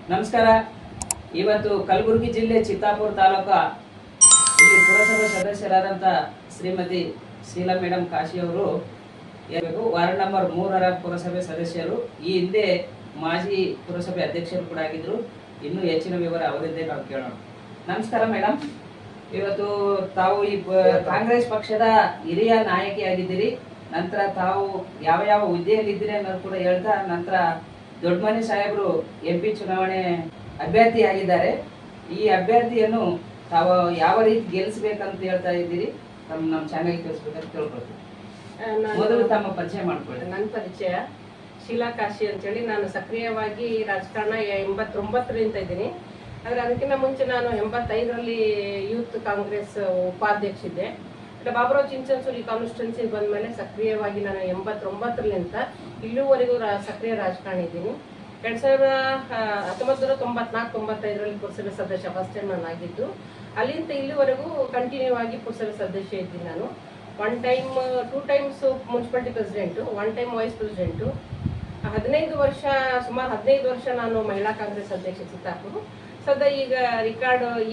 ನಮಸ್ಕಾರ. ಇವತ್ತು ಕಲಬುರಗಿ ಜಿಲ್ಲೆ ಚಿತ್ತಾಪುರ ತಾಲೂಕು ಇಲ್ಲಿ ಪುರಸಭೆ ಸದಸ್ಯರಾದಂಥ ಶ್ರೀಮತಿ ಶೀಲಾ ಮೇಡಮ್ ಕಾಶಿ ಅವರು ವಾರ್ಡ್ ನಂಬರ್ 3ರ ಪುರಸಭೆ ಸದಸ್ಯರು. ಈ ಹಿಂದೆ ಮಾಜಿ ಪುರಸಭೆ ಅಧ್ಯಕ್ಷರು ಕೂಡ ಆಗಿದ್ರು. ಇನ್ನೂ ಹೆಚ್ಚಿನ ವಿವರ ಅವರಿದ್ದೇ ನಾವು ಕೇಳೋಣ. ನಮಸ್ಕಾರ ಮೇಡಮ್. ಇವತ್ತು ತಾವು ಈ ಕಾಂಗ್ರೆಸ್ ಪಕ್ಷದ ಹಿರಿಯ ನಾಯಕಿಯಾಗಿದ್ದೀರಿ. ನಂತರ ತಾವು ಯಾವ ಯಾವ ಹುದ್ದೆಯಲ್ಲಿದ್ದೀರಿ ಅನ್ನೋದು ಕೂಡ ಹೇಳ್ತಾ, ನಂತರ ದೊಡ್ಡಮನಿ ಸಾಹೇಬರು MP ಚುನಾವಣೆ ಅಭ್ಯರ್ಥಿಯಾಗಿದ್ದಾರೆ. ಈ ಅಭ್ಯರ್ಥಿಯನ್ನು ತಾವು ಯಾವ ರೀತಿ ಗೆಲ್ಲಿಸಬೇಕಂತ ಹೇಳ್ತಾ ಇದ್ದೀರಿ, ನಮ್ಮ ಚಾನೆಲ್ ಕೇಳಿಸ್ಬೇಕಂತ ಕೇಳ್ಕೊಳ್ತೀವಿ. ಮೊದಲು ತಮ್ಮ ಪರಿಚಯ ಮಾಡ್ಕೊಳ್ಳಿ. ನನ್ನ ಪರಿಚಯ ಶೀಲಾ ಕಾಶಿ ಅಂತೇಳಿ. ನಾನು ಸಕ್ರಿಯವಾಗಿ ರಾಜಕಾರಣ 89ರಿಂದ ಇದ್ದೀನಿ. ಆದರೆ ಅದಕ್ಕಿಂತ ಮುಂಚೆ ನಾನು 85ರಲ್ಲಿ ಯೂತ್ ಕಾಂಗ್ರೆಸ್ ಉಪಾಧ್ಯಕ್ಷಿದ್ದೆ. ಬಾಬುರಾವ್ ಚಿಂಚನಸೂರಿ ಕಾನ್ಸ್ಟಿಟ್ಯೂನ್ಸಿ ಬಂದ ಮೇಲೆ ಸಕ್ರಿಯವಾಗಿ ನಾನು 89ರಿಂದ ಇಲ್ಲಿವರೆಗೂ ಸಕ್ರಿಯ ರಾಜಕಾರಣ ಇದ್ದೀನಿ. 1994-95ರಲ್ಲಿ ಪುರಸಭೆ ಸದಸ್ಯ ಫಸ್ಟ್ ಟೈಮ್ ನಾನು ಆಗಿದ್ದು. ಅಲ್ಲಿಂದ ಇಲ್ಲಿವರೆಗೂ ಕಂಟಿನ್ಯೂ ಆಗಿ ಪುರಸಭೆ ಸದಸ್ಯ ಇದ್ದೀನಿ ನಾನು. 2 times municipality president, 1 time wise president. 15 ವರ್ಷ, ಸುಮಾರು 15 ವರ್ಷ ನಾನು ಮಹಿಳಾ ಕಾಂಗ್ರೆಸ್ ಅಧ್ಯಕ್ಷ ಚಿತ್ತಾಪುರ. ಸದ್ಯ ಈಗ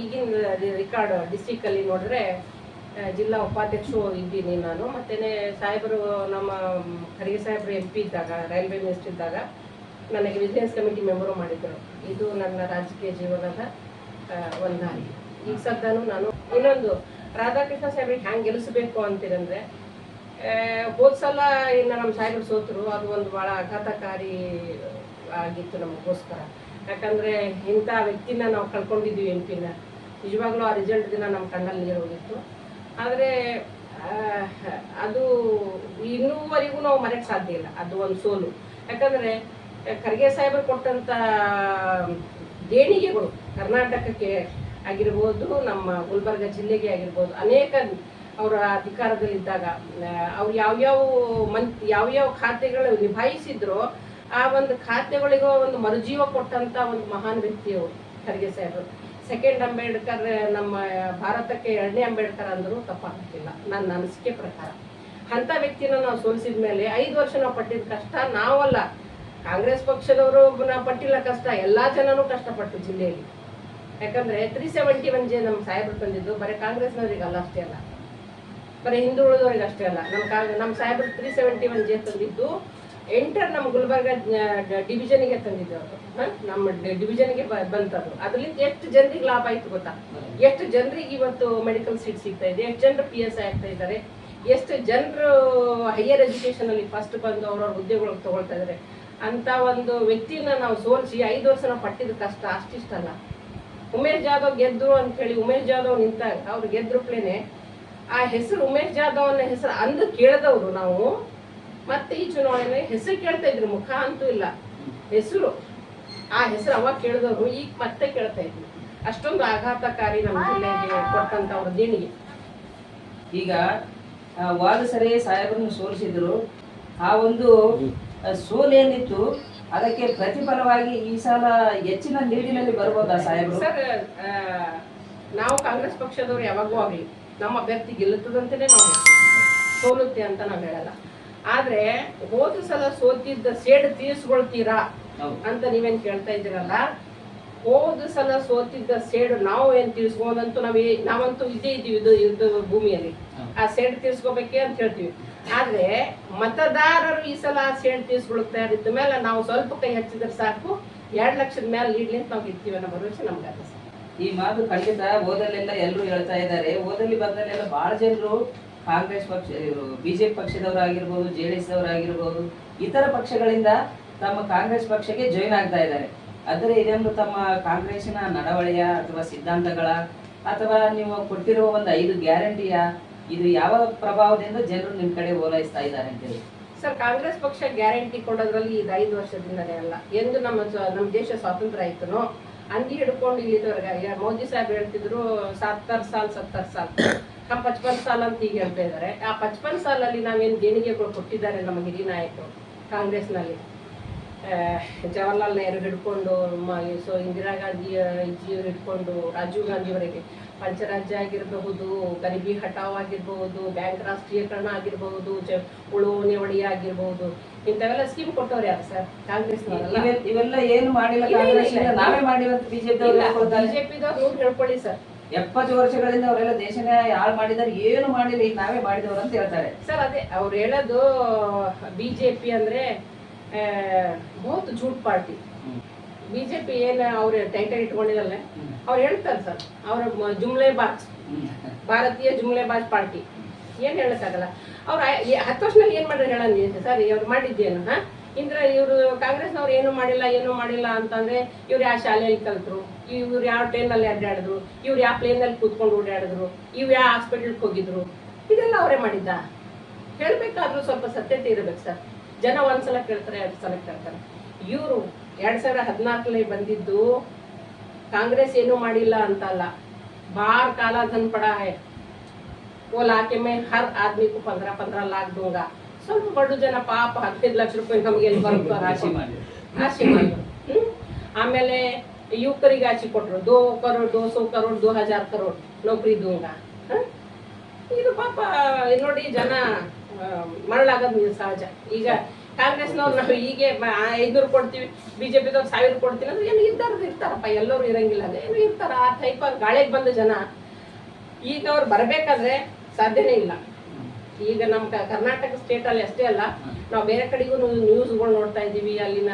ಈಗಿನ ರಿಕಾರ್ಡ್ ಡಿಸ್ಟಿಕಲ್ಲಿ ನೋಡಿದ್ರೆ ಜಿಲ್ಲಾ ಉಪಾಧ್ಯಕ್ಷರು ಇದ್ದೀನಿ ನಾನು. ಮತ್ತೇನೆ ಸಾಹೇಬರು, ನಮ್ಮ ಖರ್ಗೆ ಸಾಹೇಬರು MP ಇದ್ದಾಗ, ರೈಲ್ವೆ ಮಿನಿಸ್ಟರ್ ಇದ್ದಾಗ ನನಗೆ ವಿಜಿಲೆನ್ಸ್ ಕಮಿಟಿ ಮೆಂಬರು ಮಾಡಿದ್ರು. ಇದು ನನ್ನ ರಾಜಕೀಯ ಜೀವನದ ಒಂದು ದಾರಿ. ಈಗ ಸದ್ಯನೂ ನಾನು ಇನ್ನೊಂದು ರಾಧಾಕೃಷ್ಣ ಸಾಹೇಬ್ರಿಗೆ ಹ್ಯಾಂಗೆ ಗೆಲ್ಲಿಸಬೇಕು ಅಂತೀರಂದ್ರೆ, ಹೋದ ಸಲ ಇನ್ನು ನಮ್ಮ ಸಾಹೇಬರು ಸೋತರು. ಅದು ಒಂದು ಭಾಳ ಆಘಾತಕಾರಿ ಆಗಿತ್ತು ನಮಗೋಸ್ಕರ. ಯಾಕಂದರೆ ಇಂಥ ವ್ಯಕ್ತಿನ ನಾವು ಕಳ್ಕೊಂಡಿದ್ದೀವಿ MP-ನ. ನಿಜವಾಗ್ಲೂ ಆ ರಿಸಲ್ಟ್ ದಿನ ನಮ್ಮ ಕಣ್ಣಲ್ಲಿ ನೀರು ಹೋಗಿತ್ತು. ಆದರೆ ಅದು ಇನ್ನೂವರೆಗೂ ನಾವು ಮರೆಯಕ್ಕೆ ಸಾಧ್ಯ ಇಲ್ಲ. ಅದು ಒಂದು ಸೋಲು. ಯಾಕಂದರೆ ಖರ್ಗೆ ಸಾಹೇಬರು ಕೊಟ್ಟಂಥ ದೇಣಿಗೆಗಳು ಕರ್ನಾಟಕಕ್ಕೆ ಆಗಿರ್ಬೋದು, ನಮ್ಮ ಗುಲ್ಬರ್ಗ ಜಿಲ್ಲೆಗೆ ಆಗಿರ್ಬೋದು, ಅನೇಕ ಅವರ ಅಧಿಕಾರದಲ್ಲಿದ್ದಾಗ ಅವ್ರು ಯಾವ್ಯಾವ ಖಾತೆಗಳು ನಿಭಾಯಿಸಿದ್ರೋ ಆ ಒಂದು ಖಾತೆಗಳಿಗೂ ಒಂದು ಮರುಜೀವ ಕೊಟ್ಟಂಥ ಒಂದು ಮಹಾನ್ ವ್ಯಕ್ತಿಯವರು ಖರ್ಗೆ ಸಾಹೇಬರು. ಸೆಕೆಂಡ್ ಅಂಬೇಡ್ಕರ್, ನಮ್ಮ ಭಾರತಕ್ಕೆ 2ನೇ ಅಂಬೇಡ್ಕರ್ ಅಂದರೂ ತಪ್ಪಾಗ್ತಿಲ್ಲ ನನ್ನ ಅನಿಸಿಕೆ ಪ್ರಕಾರ. ಅಂಥ ವ್ಯಕ್ತಿನ ನಾವು ಸೋಲಿಸಿದ ಮೇಲೆ 5 ವರ್ಷ ನಾವು ಪಟ್ಟಿದ ಕಷ್ಟ ನಾವಲ್ಲ, ಕಾಂಗ್ರೆಸ್ ಪಕ್ಷದವರು ನಾವು ಪಟ್ಟಿಲ್ಲ ಕಷ್ಟ, ಎಲ್ಲ ಜನನೂ ಕಷ್ಟಪಟ್ಟು ಜಿಲ್ಲೆಯಲ್ಲಿ. ಯಾಕಂದರೆ 371 ಜೆ ನಮ್ಮ ಸಾಹೇಬರು ತಂದಿದ್ದು ಬರೀ ಕಾಂಗ್ರೆಸ್ನವ್ರಿಗೆ ಅಲ್ಲ, ಅಷ್ಟೇ ಅಲ್ಲ, ಬರೀ ಹಿಂದುಳಿದವ್ರಿಗೆ ಅಷ್ಟೇ ಅಲ್ಲ. ನಮ್ಮ ಸಾಹೇಬರು 371 ಜೆ ತಂದಿದ್ದು ನಮ್ಮ ಗುಲ್ಬರ್ಗ ಡಿವಿಷನ್ಗೆ ತಂದಿದ್ದು. ಅವರು ನಮ್ಮ ಡಿವಿಷನ್ಗೆ ಬಂತದ್ದು. ಅದರಿಂದ ಎಷ್ಟು ಜನರಿಗೆ ಲಾಭ ಆಯ್ತು ಗೊತ್ತಾ? ಎಷ್ಟು ಜನರಿಗೆ ಇವತ್ತು ಮೆಡಿಕಲ್ ಸೀಟ್ ಸಿಗ್ತಾ ಇದೆ, ಎಷ್ಟು ಜನರು PSI ಆಗ್ತಾ ಇದ್ದಾರೆ, ಎಷ್ಟು ಜನರು ಹೈಯರ್ ಎಜುಕೇಷನ್ ಅಲ್ಲಿ ಫಸ್ಟ್ ಬಂದು ಅವ್ರವ್ರ ಹುದ್ದೆಗಳಿಗೆ ತಗೊಳ್ತಾ ಇದ್ದಾರೆ. ಅಂತ ಒಂದು ವ್ಯಕ್ತಿನ ನಾವು ಸೋಲಿಸಿ 5 ವರ್ಷ ನಾವು ಪಟ್ಟಿದ ಕಷ್ಟ ಅಷ್ಟಿಷ್ಟಲ್ಲ. ಉಮೇಶ್ ಜಾಧವ್ ಗೆದ್ರು ಅಂತ ಹೇಳಿ ಉಮೇಶ್ ಜಾಧವ್ ನಿಂತಾಗ ಅವ್ರು ಗೆದ್ರುಪ್ಲೇನೆ ಆ ಹೆಸರು, ಉಮೇಶ್ ಜಾಧವ್ ಅನ್ನೋ ಹೆಸರು ಅಂದು ಕೇಳಿದವರು ನಾವು. ಮತ್ತೆ ಈ ಚುನಾವಣೆ ಹೆಸರು ಕೇಳ್ತಾ ಇದ್ರು, ಮುಖ ಅಂತೂ ಇಲ್ಲ, ಹೆಸರು. ಆ ಹೆಸರು ಅವಾಗ ಕೇಳಿದವರು ಈಗ ಮತ್ತೆ ಕೇಳ್ತಾ ಇದ್ವಿ. ಅಷ್ಟೊಂದು ಆಘಾತಕಾರಿ ನಮ್ಮ ಜಿಲ್ಲೆಗೆ ಕೊಟ್ಟಂತ ಅವ್ರ ದೇಣಿಗೆ. ಈಗ ವಾದ ಸರಿ ಸಾಹೇಬರನ್ನು ಸೋಲಿಸಿದ್ರು. ಆ ಒಂದು ಸೋಲೇನಿತ್ತು ಅದಕ್ಕೆ ಪ್ರತಿಫಲವಾಗಿ ಈ ಸಲ ಹೆಚ್ಚಿನ ಲೀಡಿನಲ್ಲಿ ಬರ್ಬೋದಾ ಸಾಹೇಬರು? ಸರ್, ನಾವು ಕಾಂಗ್ರೆಸ್ ಪಕ್ಷದವ್ರು ಯಾವಾಗೂ ಆಗಲಿ ನಮ್ಮ ಅಭ್ಯರ್ಥಿ ಗೆಲ್ಲುತ್ತದಂತಲೇ ನಾವು ಸೋಲುತ್ತೆ ಅಂತ ನಾವು ಹೇಳಲ್ಲ. ಆದ್ರೆ ಹೋದ ಸಲ ಸೋತಿದ್ದ ಸೇಡು ತೀರಿಸ್ಕೊಳ್ತೀರಾ ಅಂತ ನೀವೇನ್ ಕೇಳ್ತಾ ಇದ್ದೀರಲ್ಲ, ಹೋದ ಸಲ ಸೋತಿದ್ದ ಸೇಡು ನಾವು ಏನ್ ತೀರಿಸ್ಬೋದಂತೂ ನಾವಂತೂ ಇದ್ದೇ ಇದ್ದೀವಿ ಇದು ಭೂಮಿಯಲ್ಲಿ. ಆ ಸೇಡು ತೀರ್ಸ್ಕೋಬೇಕೆ ಅಂತ ಹೇಳ್ತೀವಿ. ಆದ್ರೆ ಮತದಾರರು ಈ ಸಲ ಆ ಸೇಡು ತೀರ್ಸ್ಕೊಳ್ತಾ ಇದ್ದ ಮೇಲೆ ನಾವು ಸ್ವಲ್ಪ ಕೈ ಹಚ್ಚಿದ್ರೆ ಸಾಕು, 2 ಲಕ್ಷದ ಮೇಲೆ ಲೀಡ್ಲಿ ಅಂತ ನಾವು ಗೆಲ್ತೀವಿ ಅನ್ನೋ ಭರವಸೆ ನಮ್ಗೆ ಅದ. ಈ ಮಾತು ಖಂಡಿತ ಓದಲ್ಲೆಲ್ಲ ಎಲ್ಲರೂ ಹೇಳ್ತಾ ಇದ್ದಾರೆ. ಓದಲ್ಲಿ ಬಂದಲ್ಲೆಲ್ಲ ಬಹಳ ಜನರು ಕಾಂಗ್ರೆಸ್ ಪಕ್ಷ, BJP ಪಕ್ಷದವರಾಗಿರ್ಬೋದು, JDS ಅವರಾಗಿರ್ಬೋದು, ಇತರ ಪಕ್ಷಗಳಿಂದ ತಮ್ಮ ಕಾಂಗ್ರೆಸ್ ಪಕ್ಷಕ್ಕೆ ಜಾಯಿನ್ ಆಗ್ತಾ ಇದ್ದಾರೆ. ಆದರೆ ಇದೊಂದು ತಮ್ಮ ಕಾಂಗ್ರೆಸ್ಸಿನ ನಡವಳಿಯ ಅಥವಾ ಸಿದ್ಧಾಂತಗಳ ಅಥವಾ ನೀವು ಕೊಟ್ಟಿರುವ ಒಂದು 5 ಗ್ಯಾರಂಟಿಯ ಇದು ಯಾವ ಪ್ರಭಾವದಿಂದ ಜನರು ನಿಮ್ಮ ಕಡೆ ಓಲೈಸ್ತಾ ಇದ್ದಾರೆ ಅಂತೇಳಿ? ಸರ್, ಕಾಂಗ್ರೆಸ್ ಪಕ್ಷ ಗ್ಯಾರಂಟಿ ಕೊಡೋದ್ರಲ್ಲಿ ಇದು 5 ವರ್ಷದಿಂದಲೇ ಅಲ್ಲ. ಎಂದು ನಮ್ಮ ದೇಶ ಸ್ವಾತಂತ್ರ್ಯ ಆಯ್ತನೋ ಅಂಗಿ ಹಿಡ್ಕೊಂಡು ಇಲ್ಲಿದವರೆಗೆ ಮೋದಿ ಸಾಹೇಬ್ ಹೇಳ್ತಿದ್ರು 70 ಸಾಲ್ हम 55 साल ಅಂತ ಈಗ ಹೇಳ್ತಾ ಇದ್ದಾರೆ. ಆ 55 ಸಾಲಲ್ಲಿ ನಾವೇನು ದೇಣಿಗೆಗಳು ಕೊಟ್ಟಿದ್ದಾರೆ ನಮ್ಮ ಹಿರಿಯ ನಾಯಕರು ಕಾಂಗ್ರೆಸ್ನಲ್ಲಿ, ಜವಾಹರ್ಲಾಲ್ ನೆಹರು ಹಿಡ್ಕೊಂಡು ಸೊ ಇಂದಿರಾ ಗಾಂಧಿ ಜಿಯವರು ಹಿಡ್ಕೊಂಡು ರಾಜೀವ್ ಗಾಂಧಿಯವರೆಗೆ ಪಂಚರಾಜ್ಯ ಆಗಿರಬಹುದು, ಗರೀಬಿ ಹಠಾವ್ ಆಗಿರಬಹುದು, ಬ್ಯಾಂಕ್ ರಾಷ್ಟ್ರೀಯಕರಣ ಆಗಿರಬಹುದು, ಉಳುವನೆ ಒಡಿ ಆಗಿರಬಹುದು, ಇಂಥವೆಲ್ಲ ಸ್ಕೀಮ್ ಕೊಟ್ಟವ್ರು ಯಾರು ಸರ್? ಕಾಂಗ್ರೆಸ್ನವರಲ್ಲ. ಇವೆಲ್ಲ ಏನು ಮಾಡಿಲ್ಲ, ನಾವೇ ಮಾಡಿವಂತ ಬಿಜೆಪಿದವ್ರು ಹೇಳ್ಕೊಳ್ಳಿ ಸರ್. 70 ವರ್ಷಗಳಿಂದ ಅವರೆಲ್ಲ ದೇಶನೇ ಹಾಳು ಮಾಡಿದಾರೆ, ಏನು ಮಾಡಿಲ್ಲ, ಈಗ ನಾವೇ ಮಾಡಿದವರು ಅಂತ ಹೇಳ್ತಾರೆ ಸರ್. ಅದೇ ಅವ್ರು ಹೇಳೋದು ಬಿಜೆಪಿ ಅಂದ್ರೆ ಬಹುತ್ झूठ ಪಾರ್ಟಿ. ಬಿಜೆಪಿ ಏನ ಅವ್ರ ಟೈಟಲ್ ಇಟ್ಕೊಂಡಿರಲ್ಲ, ಅವ್ರು ಹೇಳ್ತಾರೆ ಸರ್, ಅವ್ರ ಜುಮ್ಲೆಬಾಜ್, ಭಾರತೀಯ ಜುಮ್ಲೆಬಾಜ್ ಪಾರ್ಟಿ. ಏನ್ ಹೇಳಕ್ಕಾಗಲ್ಲ. ಅವ್ರು 10 ವರ್ಷದಲ್ಲಿ ಏನ್ ಮಾಡ್ರಿ ಹೇಳಂಗ ಸರ್? ಅವ್ರು ಮಾಡಿದ್ದೇನು? ಇವರು ಕಾಂಗ್ರೆಸ್ನವ್ರು ಏನು ಮಾಡಿಲ್ಲ ಅಂತಂದ್ರೆ, ಇವ್ರು ಯಾವ ಶಾಲೆಯಲ್ಲಿ ಕಲ್ತರು, ಇವ್ರು ಯಾವ ಟ್ರೈನಲ್ಲಿ ಅಡ್ಡಾಡಿದ್ರು, ಇವ್ರು ಯಾವ ಪ್ಲೇನಲ್ಲಿ ಕೂತ್ಕೊಂಡು ಓಡಾಡಿದ್ರು, ಇವ್ರು ಯಾವ ಹಾಸ್ಪಿಟಲ್ಗೆ ಹೋಗಿದ್ರು, ಇದೆಲ್ಲ ಅವರೇ ಮಾಡಿದ್ದ? ಹೇಳ್ಬೇಕಾದ್ರೂ ಸ್ವಲ್ಪ ಸತ್ಯತೆ ಇರ್ಬೇಕು ಸರ್. ಜನ ಒಂದ್ಸಲ ಕೇಳ್ತಾರೆ, 2 ಸಲ ಕೇಳ್ತಾರೆ. ಇವರು 2014 ಬಂದಿದ್ದು ಕಾಂಗ್ರೆಸ್ ಏನು ಮಾಡಿಲ್ಲ ಅಂತಲ್ಲ, ಬಾರ್ ಕಾಲ ಧನ್ ಪಡಾ ಹೈ, वो लाके में हर आदमी को 15-15 लाख दूंगा. ಸ್ವಲ್ಪ ಬಡ ಜನ ಪಾಪ 15 ಲಕ್ಷ ರೂಪಾಯಿ ನಮಗೆ ಎಲ್ಲಿ ಬರುತ್ತೆ? ಆಸೆ ಮಾಡಿ. ಆಮೇಲೆ ಯುವಕರಿಗೆ ಆಸೆ ಕೊಟ್ಟರು, 2 ಕರೋಡ್ 200 ಕರೋಡ್ 2000 ಕರೋಡ್ ನೌಕರಿ ದೂಂಗ. ಇದು ಪಾಪ ನೋಡಿ, ಜನ ಮರಳಾಗೋದು ಸಹಜ. ಈಗ ಕಾಂಗ್ರೆಸ್ನವ್ರು ನಾವು ಹೀಗೆ 500 ಕೊಡ್ತೀವಿ, ಬಿಜೆಪಿದವ್ರು 1000 ಕೊಡ್ತೀನಿ ಅಂದ್ರೆ ಏನು ಇರ್ತಾರಪ್ಪ, ಎಲ್ಲರೂ ಇರಂಗಿಲ್ಲ, ಏನು ಇರ್ತಾರ. ಆ ಟೈಪ್ ಗಾಳಿಗೆ ಬಂದ ಜನ ಈಗ ಅವ್ರು ಬರ್ಬೇಕಾದ್ರೆ ಸಾಧ್ಯನೇ ಇಲ್ಲ. ಈಗ ನಮ್ಮ ಕರ್ನಾಟಕ ಸ್ಟೇಟ್ ಅಲ್ಲಿ ಅಷ್ಟೇ ಅಲ್ಲ, ನಾವು ಬೇರೆ ಕಡೆಗೂ ನ್ಯೂಸ್ಗಳು ನೋಡ್ತಾ ಇದೀವಿ. ಅಲ್ಲಿನ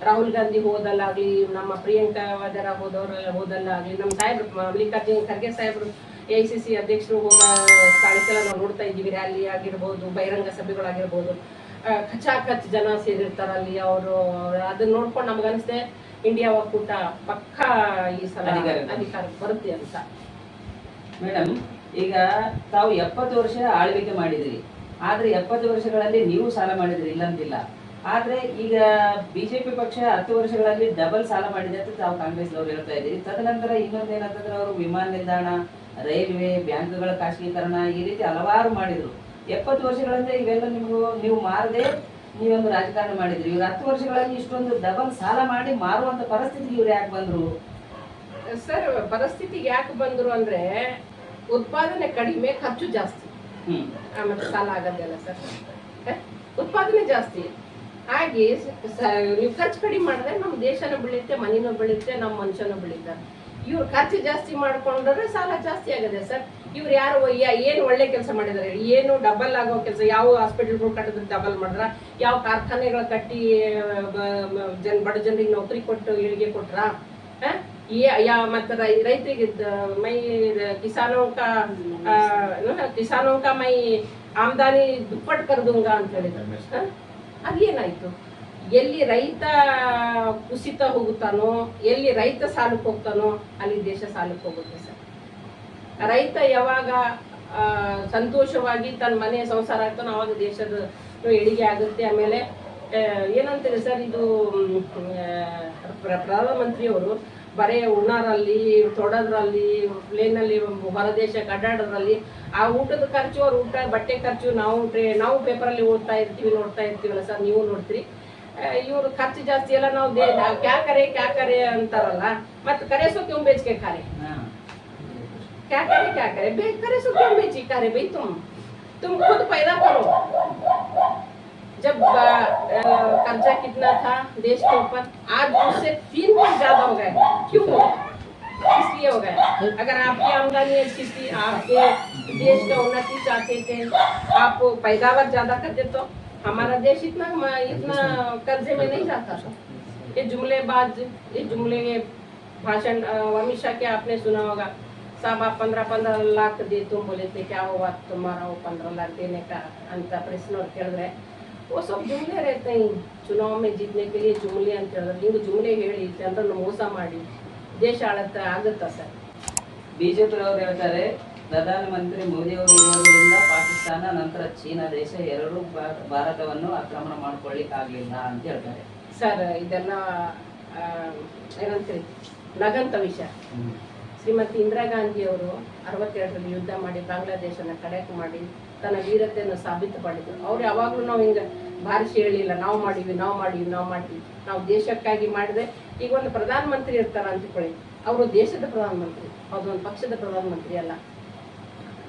ರಾಹುಲ್ ಗಾಂಧಿ ಹೋದಲ್ಲಾಗ್ಲಿ, ನಮ್ಮ ಪ್ರಿಯಾಂಕಾ ವಾದ್ರಾ ಹೋದಲ್ಲಾಗ್ಲಿ, ನಮ್ಮ ಸಾಹೇಬ್ರು ಮಲ್ಲಿಕಾರ್ಜುನ್ ಖರ್ಗೆ ಸಾಹೇಬ್ರು AICC ಅಧ್ಯಕ್ಷರು ಹೋದ ಸ್ಥಳಕ್ಕೆಲ್ಲ ನಾವು ನೋಡ್ತಾ ಇದ್ದೀವಿ. ರ್ಯಾಲಿ ಆಗಿರ್ಬೋದು, ಬಹಿರಂಗ ಸಭೆಗಳಾಗಿರ್ಬೋದು, ಖಚಾಖಚ್ ಜನ ಸೇರಿರ್ತಾರ ಅಲ್ಲಿ. ಅವರು ಅದನ್ನ ನೋಡ್ಕೊಂಡು ನಮ್ಗೆ ಅನಿಸ್ತೆ ಇಂಡಿಯಾ ಒಕ್ಕೂಟ ಪಕ್ಕ ಈ ಸಲ ಅಧಿಕಾರಕ್ಕೆ ಬರುತ್ತೆ ಅಂತ. ಮೇಡಮ್, ಈಗ ತಾವು 70 ವರ್ಷ ಆಳ್ವಿಕೆ ಮಾಡಿದ್ರಿ, ಆದ್ರೆ 70 ವರ್ಷಗಳಲ್ಲಿ ನೀವು ಸಾಲ ಮಾಡಿದ್ರಿ, ಇಲ್ಲಂತಿಲ್ಲ. ಆದ್ರೆ ಈಗ ಬಿಜೆಪಿ ಪಕ್ಷ 10 ವರ್ಷಗಳಲ್ಲಿ ಡಬಲ್ ಸಾಲ ಮಾಡಿದೆ ಅಂತ ತಾವು ಕಾಂಗ್ರೆಸ್ನವ್ರು ಹೇಳ್ತಾ ಇದ್ದೀರಿ. ತದನಂತರ ಇನ್ನೊಂದೇನಂತಂದ್ರೆ ಅವರು ವಿಮಾನ ನಿಲ್ದಾಣ, ರೈಲ್ವೆ, ಬ್ಯಾಂಕ್ಗಳ ಖಾಸಗೀಕರಣ, ಈ ರೀತಿ ಹಲವಾರು ಮಾಡಿದ್ರು. 70 ವರ್ಷಗಳಿಂದ ಇವೆಲ್ಲ ನೀವು ಮಾರದೆ ನೀವೊಂದು ರಾಜಕಾರಣ ಮಾಡಿದ್ರಿ. ಇವ್ರು 10 ವರ್ಷಗಳಲ್ಲಿ ಇಷ್ಟೊಂದು ಡಬಲ್ ಸಾಲ ಮಾಡಿ ಮಾರುವಂತ ಪರಿಸ್ಥಿತಿಗೆ ಇವ್ರು ಯಾಕೆ ಬಂದ್ರು ಸರ್? ಪರಿಸ್ಥಿತಿಗೆ ಯಾಕೆ ಬಂದ್ರು ಅಂದ್ರೆ, ಉತ್ಪಾದನೆ ಕಡಿಮೆ, ಖರ್ಚು ಜಾಸ್ತಿ, ಮತ್ತೆ ಸಾಲ ಆಗೋದಲ್ಲ ಸರ್. ಉತ್ಪಾದನೆ ಜಾಸ್ತಿ ಹಾಗೆ ನೀವು ಖರ್ಚು ಕಡಿಮೆ ಮಾಡಿದ್ರೆ ನಮ್ಮ ದೇಶನೂ ಬೆಳೆಯುತ್ತೆ, ಮನಿನೂ ಬೆಳೆಯುತ್ತೆ, ನಮ್ಮ ಮನುಷ್ಯನೂ ಬೆಳೀತಾರೆ. ಇವ್ರು ಖರ್ಚು ಜಾಸ್ತಿ ಮಾಡ್ಕೊಂಡ್ರೆ ಸಾಲ ಜಾಸ್ತಿ ಆಗದೆ ಸರ್. ಇವ್ರು ಯಾರು ಏನು ಒಳ್ಳೆ ಕೆಲಸ ಮಾಡಿದಾರೆ? ಏನು ಡಬಲ್ ಆಗೋ ಕೆಲಸ? ಯಾವ ಹಾಸ್ಪಿಟಲ್ಗಳು ಕಟ್ಟಿದ್ರೆ ಡಬಲ್ ಮಾಡಿದ್ರ? ಯಾವ ಕಾರ್ಖಾನೆಗಳು ಕಟ್ಟಿ ಬಡ ಜನರಿಗೆ ನೌಕರಿ ಕೊಟ್ಟು ಏಳಿಗೆ ಕೊಟ್ರ? मत रैतರಿಗೆ मैं किसानों का मैं आमदनी दुप्पट कर दूंगा ಅಂತ ಹೇಳಿದ್ರು. ಅದೇನಾಯ್ತು? ಎಲ್ಲಿ ರೈತ ಕುಸಿತ ಹೋಗುತ್ತಾನೋ, ಎಲ್ಲಿ ರೈತ ಸಾಲಕ್ಕೆ ಹೋಗ್ತಾನೋ ಅಲ್ಲಿ ದೇಶ ಸಾಲಕ್ಕೆ ಹೋಗುತ್ತೆ ಸರ್. ರೈತ ಯಾವಾಗ ಸಂತೋಷವಾಗಿ ತನ್ನ ಮನೆ ಸಂಸಾರ ಆಗ್ತಾನೋ ಅವಾಗ ದೇಶದ ಏಳಿಗೆ ಆಗುತ್ತೆ. ಆಮೇಲೆ ಏನಂತಾರೆ ಸರ್, ಇದು ಪ್ರಧಾನಮಂತ್ರಿಯವರು ಬರೇ ಉಣ್ಣಾರಲ್ಲಿ, ತೊಡೋದ್ರಲ್ಲಿ, ಪ್ಲೇನಲ್ಲಿ ಹೊರದೇಶಕ್ಕೆ ಅಡ್ಡಾಡೋದ್ರಲ್ಲಿ ಆ ಊಟದ ಖರ್ಚು, ಅವ್ರ ಊಟ ಬಟ್ಟೆ ಖರ್ಚು ನಾವು ಪೇಪರಲ್ಲಿ ಓದ್ತಾ ಇರ್ತೀವಿ, ನೋಡ್ತಾ ಇರ್ತೀವಲ್ಲ ಸರ್, ನೀವು ನೋಡ್ತೀರಿ. ಇವ್ರು ಖರ್ಚು ಜಾಸ್ತಿ ಎಲ್ಲ ನಾವು ಕ್ಯಾ ಕರೆ ಅಂತಾರಲ್ಲ, ಮತ್ತೆ ಕರೆಸೋ ಕ್यों बेच के खा रहे? क्या करे करेसो क्यों बेची खा रहे भाई? तुम खुद पैदा करो. जब कर्जा कितना था देश के ऊपर, आज उससे 3 गुना ज्यादा हो गया. क्यों हो गया? इसलिए हो गया. अगर आपकी आमदनी अच्छी थी, आपके देश का उन्नति चाहते थे, आप पैदावार ज्यादा करते तो हमारा देश इतना कर्जे में नहीं जाता था. ये जुमलेबाज, ये जुमले भाषण अमित शाह के आपने सुना होगा, साहब आप 15 लाख दे तुम बोले थे, क्या हुआ तुम्हारा वो 15 लाख देने का अंत प्रश्न केल रहे. वो सब जुमले रहते हैं. चुनाव में जीतने के लिए जुमले ಅಂತ ಹೇಳಿದ್ರೆ ನೀವು ಜುಮ್ಲೆ ಹೇಳಿ ಜನರನ್ನು ಮೋಸ ಮಾಡಿ ದೇಶ ಆಗುತ್ತಾ ಸರ್? ಬಿಜೆಪಿ ಅವರು ಹೇಳ್ತಾರೆ, ಪ್ರಧಾನಮಂತ್ರಿ ಮೋದಿ ಅವರು ಇರೋದ್ರಿಂದ ಪಾಕಿಸ್ತಾನ ನಂತರ ಚೀನಾ ದೇಶ ಎರಡೂ ಭಾರತವನ್ನು ಆಕ್ರಮಣ ಮಾಡ್ಕೊಳ್ಳಿಕ್ಕಾಗಲಿಲ್ಲ ಅಂತ ಹೇಳ್ತಾರೆ ಸರ್. ಇದೆಲ್ಲ ಏನಂತೀರಿ ನಗಂತ ವಿಷಯ. ಶ್ರೀಮತಿ ಇಂದಿರಾ ಗಾಂಧಿ ಅವರು 62ರಲ್ಲಿ ಯುದ್ಧ ಮಾಡಿ ಬಾಂಗ್ಲಾದೇಶನ ಕಡೆಕ್ ಮಾಡಿ ತನ್ನ ವೀರತೆಯನ್ನು ಸಾಬೀತು ಮಾಡಿದ್ರು. ಅವ್ರು ಯಾವಾಗಲೂ ನಾವು ಹಿಂಗೆ ಬಾರಿಸಿ ಹೇಳಿಲ್ಲ ನಾವು ಮಾಡಿವಿ ನಾವು ದೇಶಕ್ಕಾಗಿ ಮಾಡಿದ್ರೆ. ಈಗ ಒಂದು ಪ್ರಧಾನ ಮಂತ್ರಿ ಇರ್ತಾರ ಅಂತಿಕೊಳ್ಳಿ, ಅವರು ದೇಶದ ಪ್ರಧಾನ ಮಂತ್ರಿ, ಅದೊಂದು ಪಕ್ಷದ ಪ್ರಧಾನ ಮಂತ್ರಿ ಅಲ್ಲ.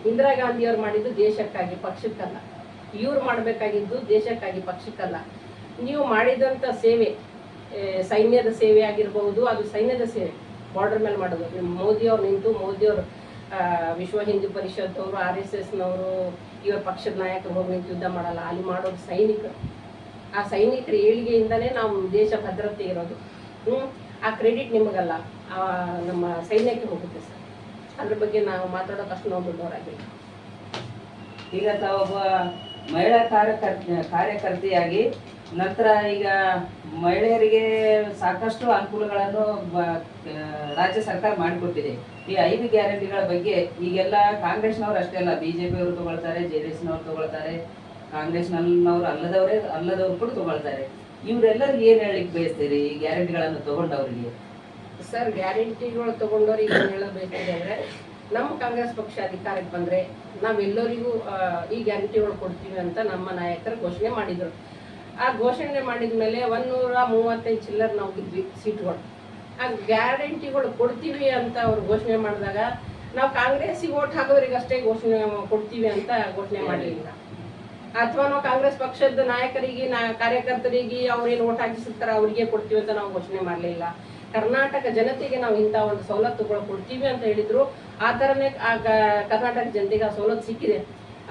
ಇಂದಿರಾ ಗಾಂಧಿ ಅವ್ರು ಮಾಡಿದ್ದು ದೇಶಕ್ಕಾಗಿ, ಪಕ್ಷಕ್ಕಲ್ಲ. ಇವ್ರು ಮಾಡಬೇಕಾಗಿದ್ದು ದೇಶಕ್ಕಾಗಿ, ಪಕ್ಷಕ್ಕಲ್ಲ. ನೀವು ಮಾಡಿದಂಥ ಸೇವೆ, ಸೈನ್ಯದ ಸೇವೆ ಆಗಿರಬಹುದು, ಅದು ಸೈನ್ಯದ ಸೇವೆ ಬಾರ್ಡರ್ ಮೇಲೆ ಮಾಡೋದು. ನಿಮ್ಮ ಮೋದಿಯವ್ರು ನಿಂತು, ಮೋದಿಯವರು ವಿಶ್ವ ಹಿಂದೂ ಪರಿಷತ್ ಅವರು, RSSನವರು, ಇವ್ರ ಪಕ್ಷದ ನಾಯಕರು ಹೋಗಿ ನಿಂತು ಯುದ್ಧ ಮಾಡಲ್ಲ. ಅಲ್ಲಿ ಮಾಡೋದು ಸೈನಿಕರು. ಆ ಸೈನಿಕರ ಏಳಿಗೆಯಿಂದನೇ ನಾವು ದೇಶ ಭದ್ರತೆ ಇರೋದು. ಆ ಕ್ರೆಡಿಟ್ ನಿಮಗಲ್ಲ, ನಮ್ಮ ಸೈನ್ಯಕ್ಕೆ ಹೋಗುತ್ತೆ ಸರ್. ಅದ್ರ ಬಗ್ಗೆ ನಾವು ಮಾತಾಡೋಕೆ ಅಷ್ಟು ನಾವು ದೊಡ್ಡವರಾಗಿಲ್ಲ. ಈಗ ತಾವೊಬ್ಬ ಮಹಿಳಾ ಕಾರ್ಯಕರ್ತೆಯಾಗಿ ನಂತರ ಈಗ ಮಹಿಳೆಯರಿಗೆ ಸಾಕಷ್ಟು ಅನುಕೂಲಗಳನ್ನು ರಾಜ್ಯ ಸರ್ಕಾರ ಮಾಡಿಕೊಟ್ಟಿದೆ. ಈ 5 ಗ್ಯಾರಂಟಿಗಳ ಬಗ್ಗೆ ಈಗೆಲ್ಲ ಕಾಂಗ್ರೆಸ್ನವ್ರು ಅಷ್ಟೇ ಅಲ್ಲ, BJP ಅವರು ತಗೊಳ್ತಾರೆ, JDSನವ್ರು ತಗೊಳ್ತಾರೆ, ಕಾಂಗ್ರೆಸ್ನವ್ರು ಅಲ್ಲದವ್ರು ಕೂಡ ತಗೊಳ್ತಾರೆ. ಇವರೆಲ್ಲರಿಗೂ ಏನ್ ಹೇಳಿಕ್ ಬಯಸ್ತೀರಿ ಈ ಗ್ಯಾರಂಟಿಗಳನ್ನು ತಗೊಂಡವ್ರಿಗೆ? ಸರ್, ಗ್ಯಾರಂಟಿಗಳು ತಗೊಂಡವ್ರಿಗೆ ಏನು ಹೇಳೋದು ಬಯಸ್ತಿದೆ ಅಂದ್ರೆ, ನಮ್ಮ ಕಾಂಗ್ರೆಸ್ ಪಕ್ಷ ಅಧಿಕಾರಕ್ಕೆ ಬಂದ್ರೆ ನಾವೆಲ್ಲರಿಗೂ ಈ ಗ್ಯಾರಂಟಿಗಳು ಕೊಡ್ತೀವಿ ಅಂತ ನಮ್ಮ ನಾಯಕರು ಘೋಷಣೆ ಮಾಡಿದ್ರು. ಆ ಘೋಷಣೆ ಮಾಡಿದ ಮೇಲೆ 135 ಚಿಲ್ಲರ್ ನಾವು ಗೆದ್ವಿ ಸೀಟ್ಗಳು. ಆ ಗ್ಯಾರಂಟಿಗಳು ಕೊಡ್ತೀವಿ ಅಂತ ಅವ್ರು ಘೋಷಣೆ ಮಾಡಿದಾಗ ನಾವು ಕಾಂಗ್ರೆಸ್ಸಿಗೆ ಓಟ್ ಹಾಕೋದ್ರಿಗೆ ಅಷ್ಟೇ ಘೋಷಣೆ ಕೊಡ್ತೀವಿ ಅಂತ ಘೋಷಣೆ ಮಾಡಲಿಲ್ಲ. ಅಥವಾ ನಾವು ಕಾಂಗ್ರೆಸ್ ಪಕ್ಷದ ನಾಯಕರಿಗೆ, ಕಾರ್ಯಕರ್ತರಿಗೆ ಅವ್ರೇನು ಓಟ್ ಹಾಕಿಸಿರ್ತಾರೆ ಅವ್ರಿಗೆ ಕೊಡ್ತೀವಿ ಅಂತ ನಾವು ಘೋಷಣೆ ಮಾಡಲಿಲ್ಲ. ಕರ್ನಾಟಕ ಜನತೆಗೆ ನಾವು ಇಂಥ ಒಂದು ಸವಲತ್ತುಗಳು ಕೊಡ್ತೀವಿ ಅಂತ ಹೇಳಿದ್ರು. ಆ ಥರನೇ ಕರ್ನಾಟಕ ಜನತೆಗೆ ಆ ಸವಲತ್ತು ಸಿಕ್ಕಿದೆ.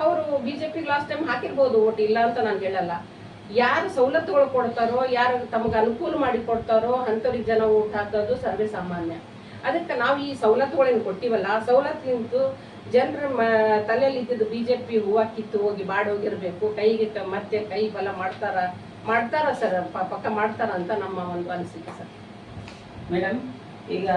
ಅವರು BJPಗೆ ಲಾಸ್ಟ್ ಟೈಮ್ ಹಾಕಿರ್ಬೋದು ಓಟ್, ಇಲ್ಲ ಅಂತ ನಾನು ಹೇಳಲ್ಲ. ಯಾರು ಸವಲತ್ತುಗಳು ಕೊಡ್ತಾರೋ, ಯಾರು ತಮಗೆ ಅನುಕೂಲ ಮಾಡಿ ಕೊಡ್ತಾರೋ ಅಂಥವ್ರಿಗೆ ಜನ ಓಟ್ ಹಾಕೋದು ಸರ್ವೇ ಸಾಮಾನ್ಯ. ಅದಕ್ಕೆ ನಾವು ಈ ಸವಲತ್ತುಗಳೇನು ಕೊಟ್ಟಿವಲ್ಲ, ಆ ಸವಲತ್ತು ನಿಂತು ಜನರ ತಲೆಯಲ್ಲಿ ಇದ್ದಿದ್ದು BJP ಹೂವು ಕಿತ್ತು ಹೋಗಿ ಬಾಡೋಗಿರ್ಬೇಕು, ಕೈಗೆ ಮತ್ತೆ ಕೈ ಬಲ ಮಾಡ್ತಾರ ಸರ್, ಪಕ್ಕ ಮಾಡ್ತಾರ ಅಂತ ನಮ್ಮ ಒಂದು ಅನಿಸಿಕೆ ಸರ್. ಮೇಡಮ್, ಈಗ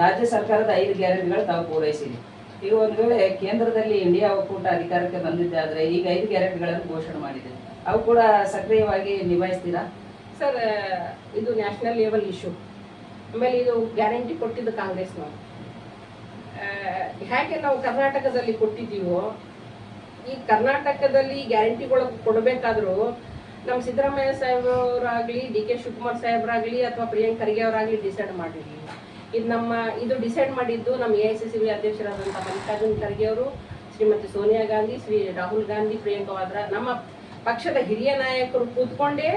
ರಾಜ್ಯ ಸರ್ಕಾರದ 5 ಗ್ಯಾರಂಟಿಗಳು ತಾವು ಪೂರೈಸಿದೆ. ಈಗ ಒಂದು ವೇಳೆ ಕೇಂದ್ರದಲ್ಲಿ ಇಂಡಿಯಾ ಒಕ್ಕೂಟ ಅಧಿಕಾರಕ್ಕೆ ಬಂದಿದ್ದೆ ಆದ್ರೆ ಈಗ 5 ಗ್ಯಾರಂಟಿಗಳನ್ನು ಘೋಷಣೆ ಮಾಡಿದೆ, ಅವು ಕೂಡ ಸಕ್ರಿಯವಾಗಿ ನಿಭಾಯಿಸ್ತೀರಾ? ಸರ್, ಇದು ನ್ಯಾಷನಲ್ ಲೆವೆಲ್ ಇಶ್ಯೂ. ಆಮೇಲೆ ಇದು ಗ್ಯಾರಂಟಿ ಕೊಟ್ಟಿದ್ದು ಕಾಂಗ್ರೆಸ್ನವರು. ಹೇಗೆ ನಾವು ಕರ್ನಾಟಕದಲ್ಲಿ ಕೊಟ್ಟಿದ್ದೀವೋ, ಈ ಕರ್ನಾಟಕದಲ್ಲಿ ಗ್ಯಾರಂಟಿಗಳು ಕೊಡಬೇಕಾದ್ರೂ ನಮ್ಮ ಸಿದ್ದರಾಮಯ್ಯ ಸಾಹೇಬರಾಗಲಿ, DK ಶಿವಕುಮಾರ್ ಸಾಹೇಬರಾಗಲಿ ಅಥವಾ ಪ್ರಿಯಾಂಕ್ ಖರ್ಗೆ ಅವರಾಗಲಿ ಡಿಸೈಡ್ ಮಾಡಿರಲಿಲ್ಲ. ಇದು ಡಿಸೈಡ್ ಮಾಡಿದ್ದು ನಮ್ಮ AICC ಅಧ್ಯಕ್ಷರಾದಂಥ ಮಲ್ಲಿಕಾರ್ಜುನ್ ಖರ್ಗೆ ಅವರು, ಶ್ರೀಮತಿ ಸೋನಿಯಾ ಗಾಂಧಿ, ಶ್ರೀ ರಾಹುಲ್ ಗಾಂಧಿ, ಪ್ರಿಯಾಂಕಾ ವಾದ್ರಾ, ನಮ್ಮ ಪಕ್ಷದ ಹಿರಿಯ ನಾಯಕರು ಕೂತ್ಕೊಂಡೇ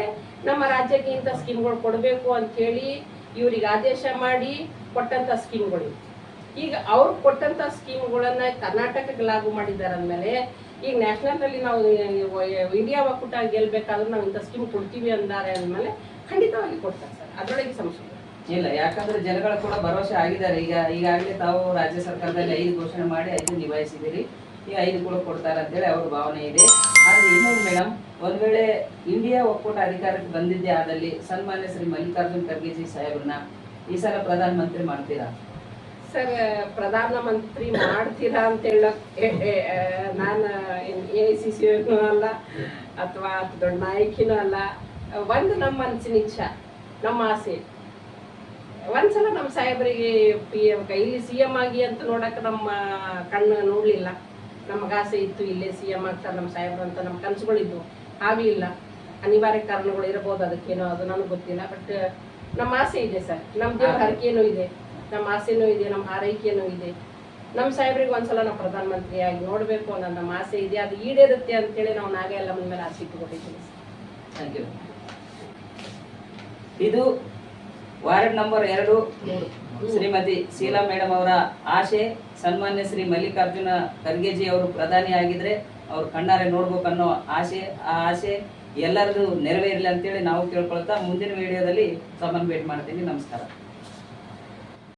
ನಮ್ಮ ರಾಜ್ಯಕ್ಕೆ ಇಂಥ ಸ್ಕೀಮ್ಗಳು ಕೊಡಬೇಕು ಅಂತ ಹೇಳಿ ಇವ್ರಿಗೆ ಆದೇಶ ಮಾಡಿ ಕೊಟ್ಟಂಥ ಸ್ಕೀಮ್ಗಳು. ಈಗ ಅವ್ರು ಕೊಟ್ಟಂಥ ಸ್ಕೀಮ್ಗಳನ್ನ ಕರ್ನಾಟಕಕ್ಕೆ ಲಾಗು ಮಾಡಿದ್ದಾರೆ ಅಂದಮೇಲೆ ಈಗ ನ್ಯಾಷನಲ್ನಲ್ಲಿ ನಾವು ಇಂಡಿಯಾ ಒಕ್ಕೂಟ ಗೆಲ್ಬೇಕಾದ್ರೂ ನಾವು ಇಂಥ ಸ್ಕೀಮ್ ಕೊಡ್ತೀವಿ ಅಂದಾರೆ ಅಂದಮೇಲೆ ಖಂಡಿತವಾಗಿ ಕೊಡ್ತಾರೆ ಸರ್, ಅದರೊಳಗೆ ಸಮಸ್ಯೆ ಇಲ್ಲ. ಯಾಕಂದ್ರೆ ಜನಗಳು ಕೂಡ ಭರವಸೆ ಆಗಿದ್ದಾರೆ. ಈಗಾಗಲೇ ತಾವು ರಾಜ್ಯ ಸರ್ಕಾರದಲ್ಲಿ 5 ಘೋಷಣೆ ಮಾಡಿ 5 ನಿಭಾಯಿಸಿದಿರಿ, ಈ 5 ಕೂಡ ಕೊಡ್ತಾರೆ ಅಂತೇಳಿ ಅವ್ರ ಭಾವನೆ ಇದೆ. ಆದ್ರೆ ಇನ್ನೊಂದು ಮೇಡಮ್, ಒಂದ್ ವೇಳೆ ಇಂಡಿಯಾ ಒಕ್ಕೂಟ ಅಧಿಕಾರಕ್ಕೆ ಬಂದಿದ್ದೆ ಆದಲ್ಲಿ ಸನ್ಮಾನ್ಯ ಶ್ರೀ ಮಲ್ಲಿಕಾರ್ಜುನ್ ಖರ್ಗೆ ಸಾಹೇಬ್ರನ್ನ ಈ ಸಲ ಪ್ರಧಾನ ಮಂತ್ರಿ ಮಾಡ್ತೀರಾ? ಸರ್, ಪ್ರಧಾನ ಮಂತ್ರಿ ಮಾಡ್ತೀರಾ ಅಂತ ಹೇಳಕ್ ನಾನು AICC ಅಲ್ಲ ಅಥವಾ ದೊಡ್ಡ ನಾಯಕಿನೂ ಅಲ್ಲ. ಒಂದು ನಮ್ಮ ಮನಸ್ಸಿನ ಇಚ್ಛಾ, ನಮ್ಮ ಆಸೆ. ಒಂದ್ಸಲ ನಮ್ಮ ಸಾಹೇಬರಿಗೆ ಇಲ್ಲಿ CM ಆಗಿ ಅಂತ ನೋಡಕ್ಕೆ ನಮ್ಮ ಕಣ್ಣು ನೋಡ್ಲಿಲ್ಲ. ನಮ್ಗೆ ಆಸೆ ಇತ್ತು ಇಲ್ಲೇ CM ಆಗ್ತಾರೆ ನಮ್ಮ ಸಾಹೇಬ್ರು ಅಂತ, ನಮ್ಮ ಕನಸುಗಳಿದ್ವು, ಆಗಲಿಲ್ಲ. ಅನಿವಾರ್ಯ ಕಾರಣಗಳು ಇರಬಹುದು, ಅದಕ್ಕೇನೋ ಅದು ನನಗೆ ಗೊತ್ತಿಲ್ಲ. ಬಟ್ ನಮ್ಮ ಆಸೆ ಇದೆ ಸರ್, ನಮ್ಮ ದೇವ್ರ ಹರಕೆನೂ ಇದೆ, ನಮ್ಮ ಆಸೆನೂ ಇದೆ, ನಮ್ಮ ಹಾರೈಕೆನೂ ಇದೆ. ನಮ್ಮ ಸಾಹೇಬ್ರಿಗೆ ಒಂದ್ಸಲ ನಾವು ಪ್ರಧಾನ ಮಂತ್ರಿಯಾಗಿ ನೋಡಬೇಕು ಅನ್ನೋ ನಮ್ಮ ಆಸೆ ಇದೆ. ಅದು ಈಡೇರುತ್ತೆ ಅಂತೇಳಿ ನಾವು ನಾಗೇ ಎಲ್ಲ ಮುಂದೆ ಆಸೆ ಇಟ್ಟುಕೊಟ್ಟಿದ್ದೀವಿ. Thank you. ಇದು ward number 2 Shrimati Sheela madam ಅವರ ಆಶೆ. ಸನ್ಮಾನ್ಯ ಶ್ರೀ ಮಲ್ಲಿಕಾರ್ಜುನ ಖರ್ಗೆಜಿ ಅವರು ಪ್ರಧಾನಿ ಆಗಿದ್ರೆ ಅವ್ರು ಕಣ್ಣಾರೆ ನೋಡ್ಬೇಕನ್ನೋ ಆಸೆ. ಆ ಆಸೆ ಎಲ್ಲರದು ನೆರವೇರಲಿ ಅಂತೇಳಿ ನಾವು ಕೇಳ್ಕೊಳ್ತಾ ಮುಂದಿನ ವಿಡಿಯೋದಲ್ಲಿ ತಮ್ಮನ್ನು ಭೇಟಿ ಮಾಡ್ತೀನಿ. ನಮಸ್ಕಾರ.